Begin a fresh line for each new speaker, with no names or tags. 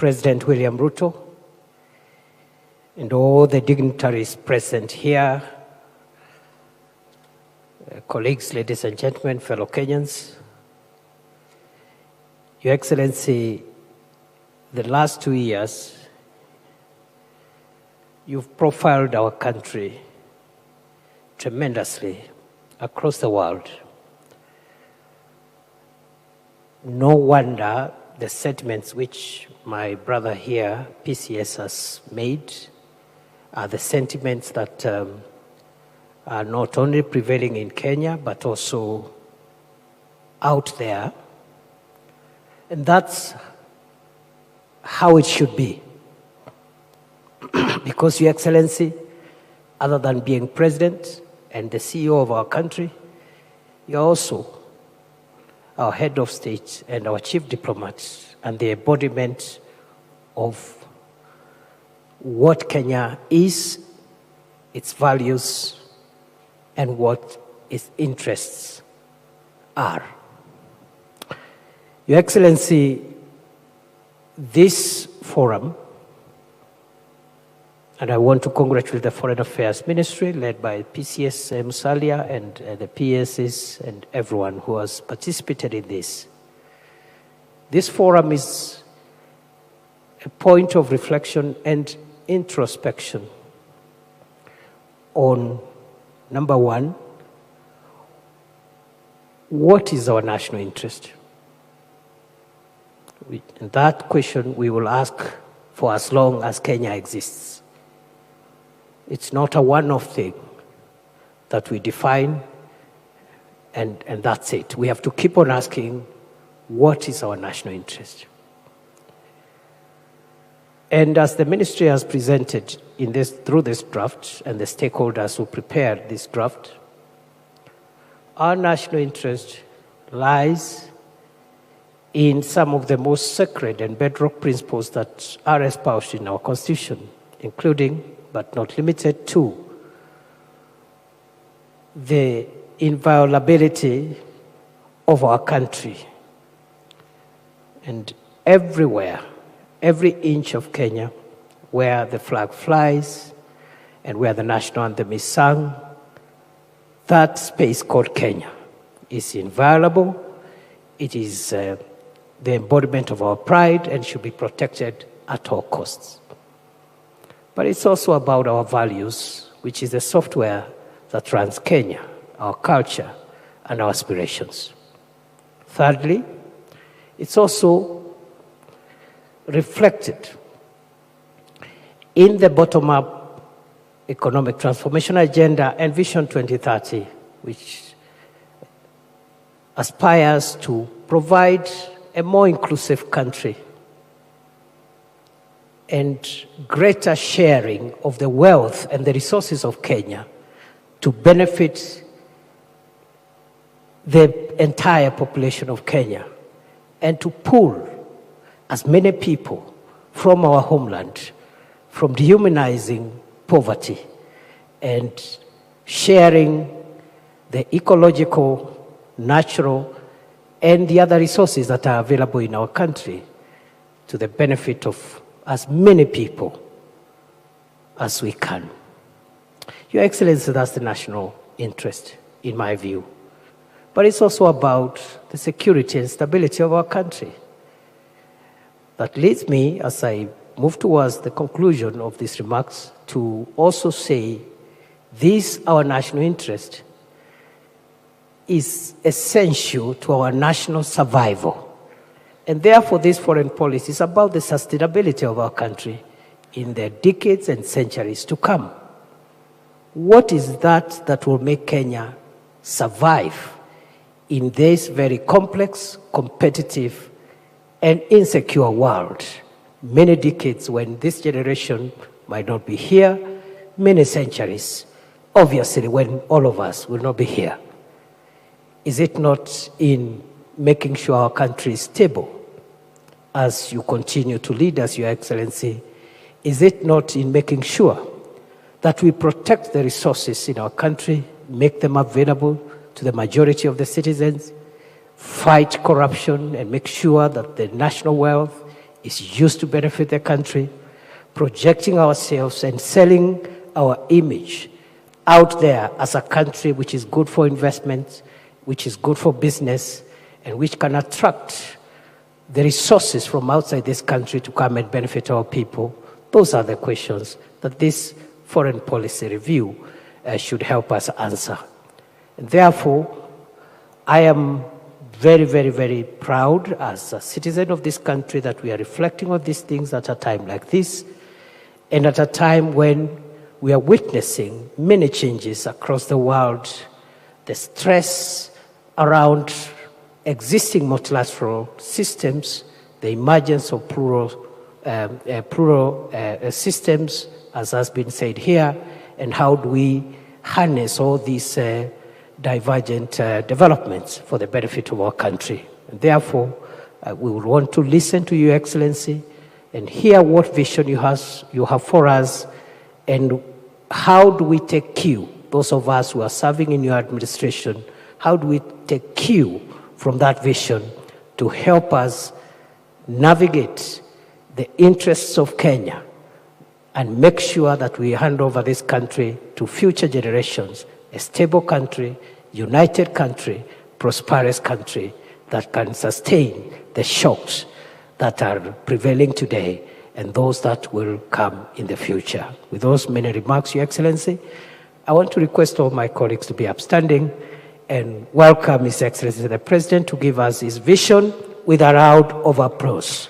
President William Ruto, and all the dignitaries present here, colleagues, ladies and gentlemen, fellow Kenyans. Your Excellency, the last 2 years, you've profiled our country tremendously across the world. No wonder the sentiments which my brother here, PCS, has made are the sentiments that are not only prevailing in Kenya, but also out there. And that's how it should be. Because, Your Excellency, other than being president and the CEO of our country, you're also our head of state and our chief diplomat and the embodiment of what Kenya is, its values, and what its interests are. Your Excellency, this forum, and I want to congratulate the Foreign Affairs Ministry led by PCS Musalia and the PSs and everyone who has participated in this. This forum is a point of reflection and introspection on, number one, what is our national interest? And that question we will ask for as long as Kenya exists. It's not a one-off thing that we define and that's it. We have to keep on asking, what is our national interest? And as the ministry has presented through this draft and the stakeholders who prepared this draft, our national interest lies in some of the most sacred and bedrock principles that are espoused in our Constitution, including, but not limited to, the inviolability of our country. And everywhere, every inch of Kenya, where the flag flies and where the national anthem is sung, that space called Kenya is inviolable. It is the embodiment of our pride and should be protected at all costs. But it's also about our values, which is the software that runs Kenya, our culture, and our aspirations. Thirdly, it's also reflected in the bottom-up economic transformation agenda and Vision 2030, which aspires to provide a more inclusive country and greater sharing of the wealth and the resources of Kenya to benefit the entire population of Kenya and to pull as many people from our homeland, from dehumanizing poverty and sharing the ecological, natural, and the other resources that are available in our country to the benefit of as many people as we can. Your Excellency, that's the national interest, in my view. But it's also about the security and stability of our country. That leads me, as I move towards the conclusion of these remarks, to also say this, our national interest, is essential to our national survival. And therefore, this foreign policy is about the sustainability of our country in the decades and centuries to come. What is that will make Kenya survive in this very complex, competitive, and insecure world? Many decades when this generation might not be here, many centuries, obviously, when all of us will not be here. Is it not in making sure our country is stable as you continue to lead us, Your Excellency? Is it not in making sure that we protect the resources in our country, make them available to the majority of the citizens, fight corruption, and make sure that the national wealth is used to benefit the country, projecting ourselves and selling our image out there as a country which is good for investment, which is good for business, and which can attract the resources from outside this country to come and benefit our people. Those are the questions that this foreign policy review should help us answer. And therefore, I am very, very, very proud as a citizen of this country that we are reflecting on these things at a time like this, and at a time when we are witnessing many changes across the world, the stress around existing multilateral systems, the emergence of plural systems, as has been said here, and how do we harness all these divergent developments for the benefit of our country. And therefore, we would want to listen to Your Excellency and hear what vision you have for us, and how do we take cue, those of us who are serving in your administration, how do we take cue from that vision to help us navigate the interests of Kenya and make sure that we hand over this country to future generations, a stable country, united country, prosperous country that can sustain the shocks that are prevailing today and those that will come in the future. With those many remarks, Your Excellency, I want to request all my colleagues to be upstanding and welcome His Excellency the President to give us his vision with a round of applause.